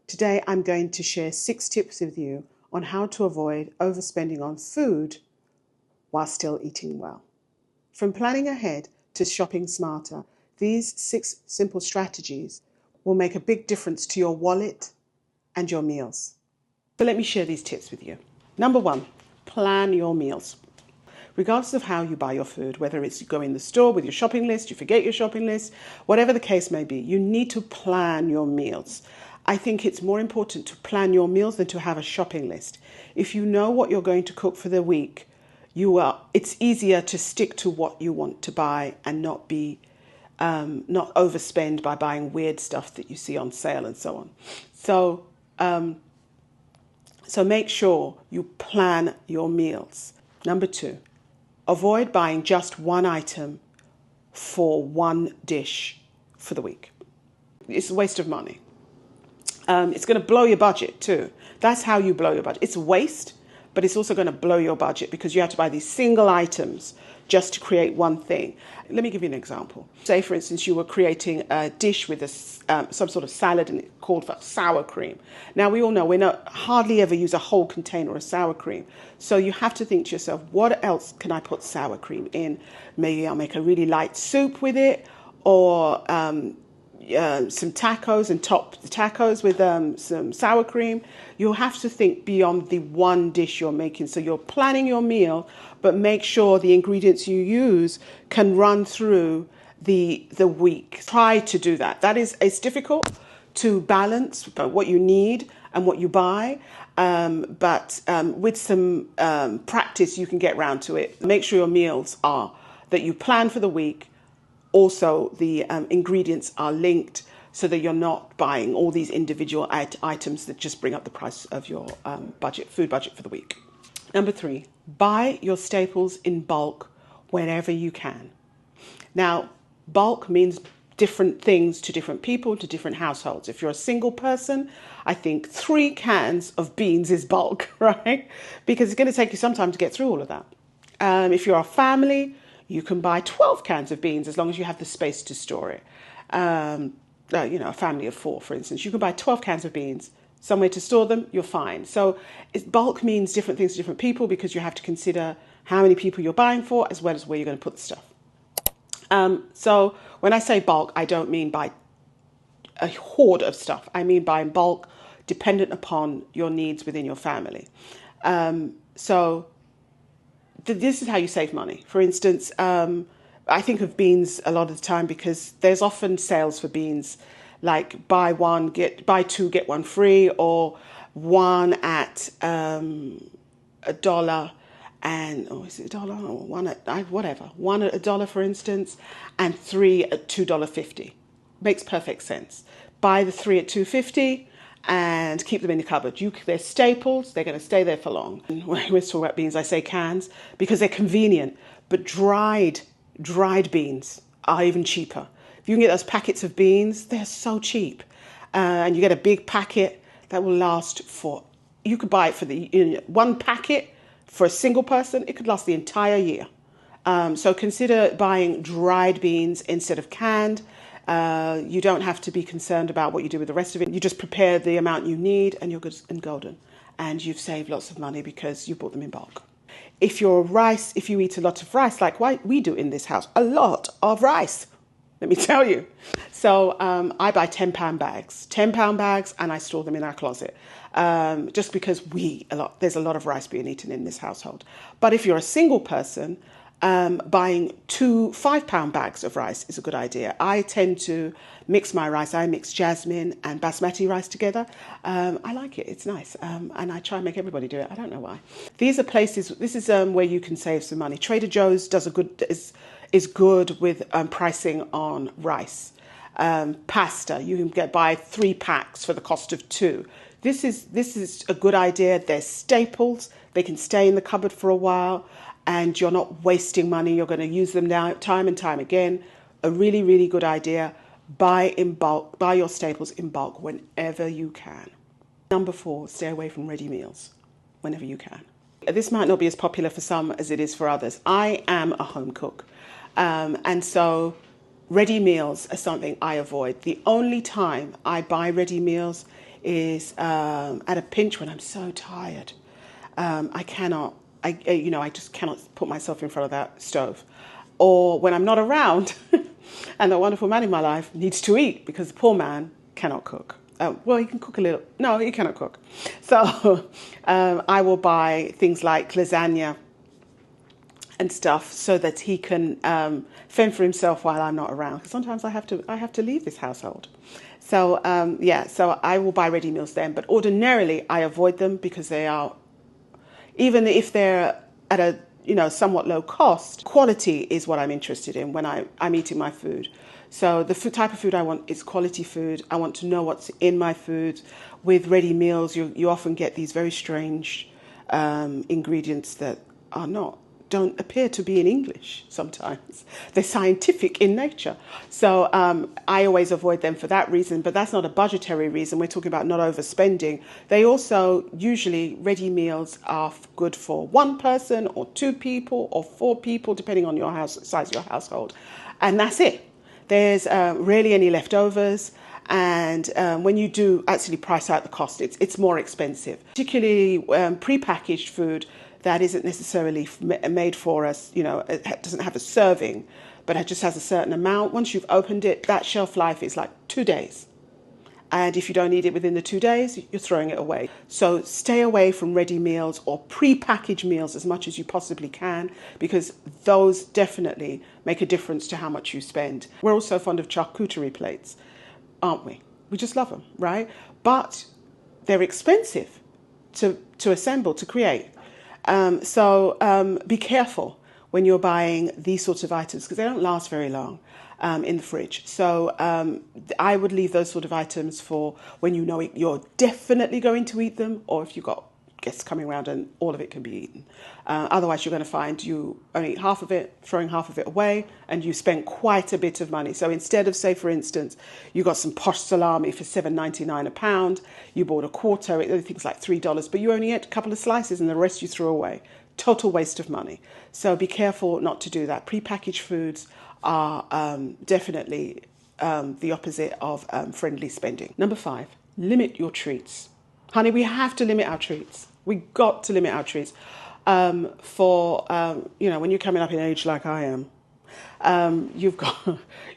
Today I'm going to share 6 tips with you on how to avoid overspending on food while still eating well. From planning ahead to shopping smarter, these 6 simple strategies will make a big difference to your wallet and your meals. So let me share these tips with you. Number 1, plan your meals. Regardless of how you buy your food, whether it's you go in the store with your shopping list, you forget your shopping list, whatever the case may be, you need to plan your meals. I think it's more important to plan your meals than to have a shopping list. If you know what you're going to cook for the week, it's easier to stick to what you want to buy and not overspend by buying weird stuff that you see on sale and so on. So make sure you plan your meals. Number 2, avoid buying just one item for one dish for the week. It's a waste of money. It's going to blow your budget too. That's how you blow your budget. It's a waste, but it's also going to blow your budget because you have to buy these single items just to create one thing. Let me give you an example. Say, for instance, you were creating a dish with some sort of salad and it's called for sour cream. Now, we all know we hardly ever use a whole container of sour cream. So you have to think to yourself, what else can I put sour cream in? Maybe I'll make a really light soup with it, or some tacos and top the tacos with some sour cream. You'll have to think beyond the one dish you're making. So you're planning your meal, but make sure the ingredients you use can run through the week. Try to do that. It's difficult to balance what you need and what you buy, but with some practice you can get round to it. Make sure your meals are that you plan for the week. Also, the ingredients are linked so that you're not buying all these individual items that just bring up the price of your food budget for the week. Number 3, buy your staples in bulk whenever you can. Now, bulk means different things to different people, to different households. If you're a single person, I think 3 cans of beans is bulk, right? Because it's going to take you some time to get through all of that. If you're a family, you can buy 12 cans of beans as long as you have the space to store it. A family of 4, for instance, you can buy 12 cans of beans, somewhere to store them, you're fine. So bulk means different things to different people because you have to consider how many people you're buying for as well as where you're going to put the stuff. So when I say bulk, I don't mean buy a hoard of stuff. I mean buy in bulk dependent upon your needs within your family. This is how you save money. For instance, I think of beans a lot of the time because there's often sales for beans, like buy 2 get 1 free, or 1 at $1, and is it $1 or 1 at whatever, 1 at $1, for instance, and 3 at $2.50. Makes perfect sense. Buy the 3 at $2.50. And keep them in the cupboard. They're staples. They're going to stay there for long. And when we talk about beans, I say cans because they're convenient. But dried beans are even cheaper. If you can get those packets of beans, they're so cheap. And you get a big packet that will last you could buy it for one packet for a single person. It could last the entire year. So consider buying dried beans instead of canned. You don't have to be concerned about what you do with the rest of it. You just prepare the amount you need and you're good and golden. And you've saved lots of money because you bought them in bulk. If you eat a lot of rice, like we do in this house, a lot of rice, let me tell you. So I buy 10-pound bags, and I store them in our closet. Just because there's a lot of rice being eaten in this household. But if you're a single person, buying 2 5-pound bags of rice is a good idea. I tend to mix my rice. I mix jasmine and basmati rice together. I like it. It's nice. And I try and make everybody do it. I don't know why. This is where you can save some money. Trader Joe's is good with pricing on rice. Pasta, you can buy 3 packs for the cost of 2. This is a good idea. They're staples. They can stay in the cupboard for a while. And you're not wasting money. You're going to use them now time and time again. A really, really good idea. Buy in bulk. Buy your staples in bulk whenever you can. Number 4, stay away from ready meals whenever you can. This might not be as popular for some as it is for others. I am a home cook. And so ready meals are something I avoid. The only time I buy ready meals is at a pinch when I'm so tired. I just cannot put myself in front of that stove. Or when I'm not around and the wonderful man in my life needs to eat because the poor man cannot cook. Well, he can cook a little. No, he cannot cook. So I will buy things like lasagna and stuff so that he can fend for himself while I'm not around. Because sometimes I have to leave this household. So so I will buy ready meals then. But ordinarily I avoid them because they are, even if they're at a somewhat low cost, quality is what I'm interested in when I'm eating my food. So the type of food I want is quality food. I want to know what's in my food. With ready meals, you often get these very strange ingredients that don't appear to be in English sometimes. They're scientific in nature. So I always avoid them for that reason, but that's not a budgetary reason. We're talking about not overspending. They also, usually ready meals are good for one person or two people or four people, depending on your size of your household. And that's it. There's rarely any leftovers. And when you do actually price out the cost, it's more expensive, particularly prepackaged food that isn't necessarily made for us. It doesn't have a serving, but it just has a certain amount. Once you've opened it, that shelf life is like 2 days. And if you don't eat it within the 2 days, you're throwing it away. So stay away from ready meals or prepackaged meals as much as you possibly can, because those definitely make a difference to how much you spend. We're also fond of charcuterie plates, aren't we? We just love them, right? But they're expensive to assemble, to create. So be careful when you're buying these sorts of items because they don't last very long in the fridge. So I would leave those sort of items for when you know you're definitely going to eat them, or if you've got guests coming around and all of it can be eaten. Otherwise, you're going to find you only eat half of it, throwing half of it away, and you spend quite a bit of money. So instead of, say, for instance, you got some posh salami for $7.99 a pound, you bought a quarter, I think it's like $3, but you only ate a couple of slices and the rest you threw away. Total waste of money. So be careful not to do that. Prepackaged foods are definitely the opposite of friendly spending. Number 5, limit your treats. Honey, we have to limit our treats. We got to limit our treats. When you're coming up in age like I am, you've got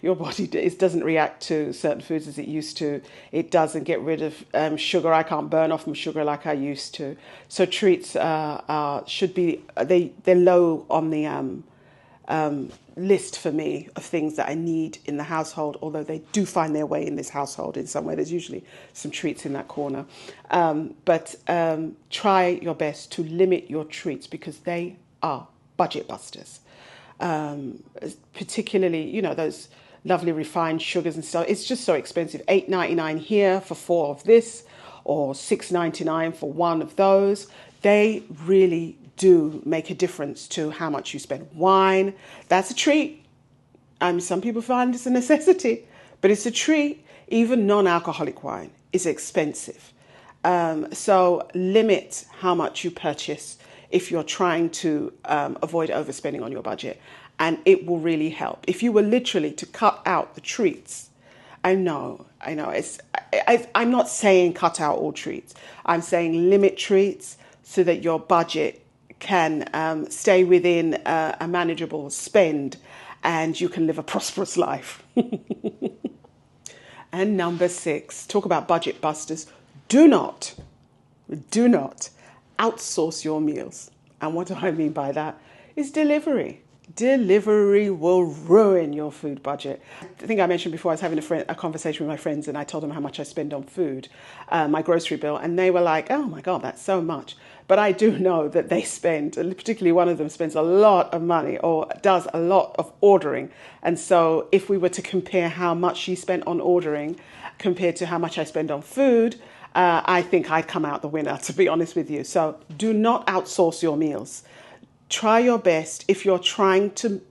your body doesn't react to certain foods as it used to. It doesn't get rid of sugar. I can't burn off my sugar like I used to. So treats should be they're low on the list for me of things that I need in the household, although they do find their way in this household in some way. There's usually some treats in that corner. But try your best to limit your treats because they are budget busters. Particularly, those lovely refined sugars and stuff. It's just so expensive. $8.99 here for 4 of this, or $6.99 for 1 of those. They really do make a difference to how much you spend. Wine, that's a treat. Some people find it's a necessity, but it's a treat. Even non-alcoholic wine is expensive. So limit how much you purchase if you're trying to avoid overspending on your budget. And it will really help. If you were literally to cut out the treats, I know. I'm not saying cut out all treats. I'm saying limit treats so that your budget can stay within a manageable spend and you can live a prosperous life. And number 6, talk about budget busters. Do not outsource your meals. And what do I mean by that? Is delivery. Delivery will ruin your food budget. I think I mentioned before I was having a conversation with my friends and I told them how much I spend on food, my grocery bill, and they were like, oh my God, that's so much. But I do know that they spend, particularly one of them spends a lot of money or does a lot of ordering. And so if we were to compare how much she spent on ordering compared to how much I spend on food, I think I'd come out the winner, to be honest with you. So do not outsource your meals. Try your best if you're trying to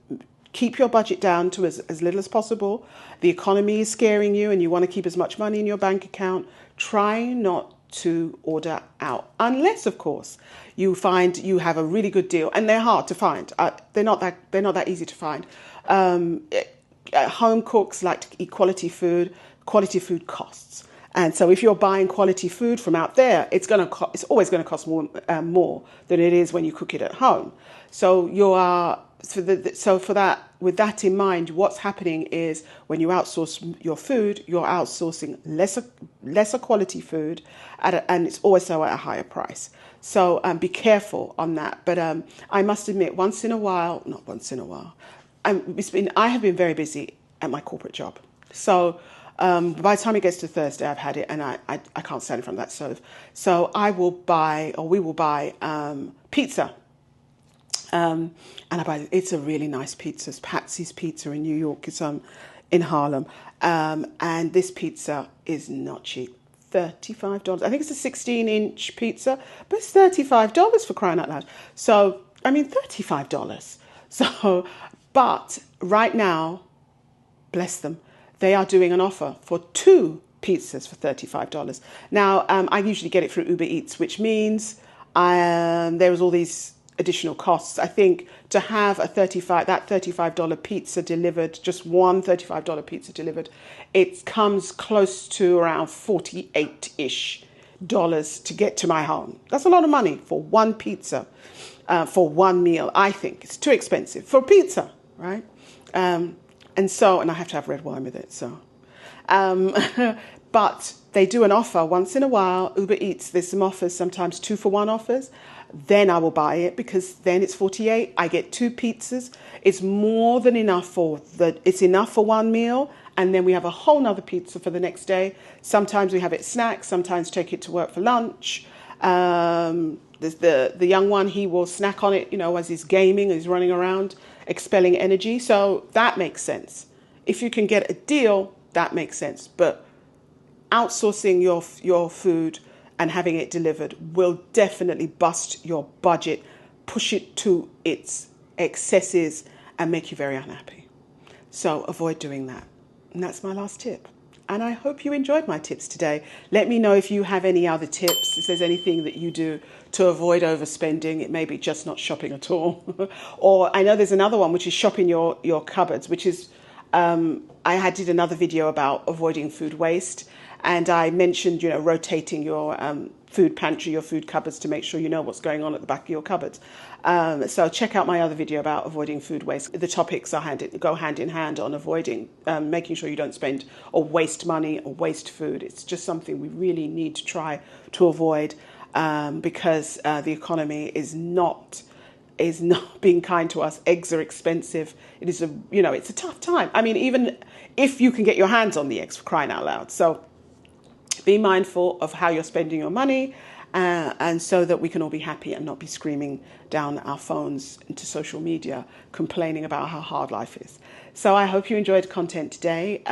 keep your budget down to as little as possible. The economy is scaring you and you want to keep as much money in your bank account. Try not to order out, unless, of course, you find you have a really good deal, and they're hard to find. They're not that easy to find. Home cooks like to eat quality food. Quality food costs, And so if you're buying quality food from out there, it's always going to cost more than it is when you cook it at home. So with that in mind, what's happening is when you outsource your food, you're outsourcing lesser quality food, and it's also at a higher price. So be careful on that. But I must admit, not once in a while, I have been very busy at my corporate job. So by the time it gets to Thursday, I've had it, and I can't stand in front of that stove. So we will buy pizza. And it's a really nice pizza. It's Patsy's Pizza in New York. It's in Harlem. And this pizza is not cheap. $35. I think it's a 16-inch pizza, but it's $35 for crying out loud. So, I mean, $35. So, but right now, bless them, they are doing an offer for 2 pizzas for $35. Now, I usually get it through Uber Eats, which means there was all these additional costs. I think to have that $35 pizza delivered, just one $35 pizza delivered, it comes close to around $48-ish to get to my home. That's a lot of money for one pizza, for one meal. I think it's too expensive for pizza, right? And I have to have red wine with it. So, but they do an offer once in a while. Uber Eats, there's some offers, sometimes 2-for-1 offers. Then I will buy it because then it's $48. I get 2 pizzas. It's more than enough it's enough for one meal. And then we have a whole nother pizza for the next day. Sometimes we have it snacks, sometimes take it to work for lunch. There's the young one, he will snack on it, as he's gaming, he's running around, expelling energy. So that makes sense. If you can get a deal, that makes sense. But outsourcing your food and having it delivered will definitely bust your budget, push it to its excesses, and make you very unhappy. So avoid doing that. And that's my last tip. And I hope you enjoyed my tips today. Let me know if you have any other tips, if there's anything that you do to avoid overspending. It may be just not shopping at all. Or I know there's another one, which is shopping your cupboards, which is, I did another video about avoiding food waste. And I mentioned, rotating your food pantry, your food cupboards to make sure you know what's going on at the back of your cupboards. So check out my other video about avoiding food waste. The topics go hand in hand on avoiding, making sure you don't spend or waste money or waste food. It's just something we really need to try to avoid because the economy is not being kind to us. Eggs are expensive. It is it's a tough time. I mean, even if you can get your hands on the eggs, for crying out loud. So be mindful of how you're spending your money, and so that we can all be happy and not be screaming down our phones into social media, complaining about how hard life is. So I hope you enjoyed the content today.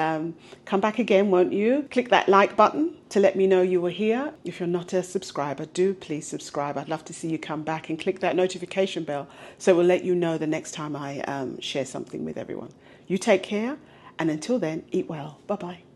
Come back again, won't you? Click that like button to let me know you were here. If you're not a subscriber, do please subscribe. I'd love to see you come back, and click that notification bell so it will let you know the next time I share something with everyone. You take care, and until then, eat well. Bye-bye.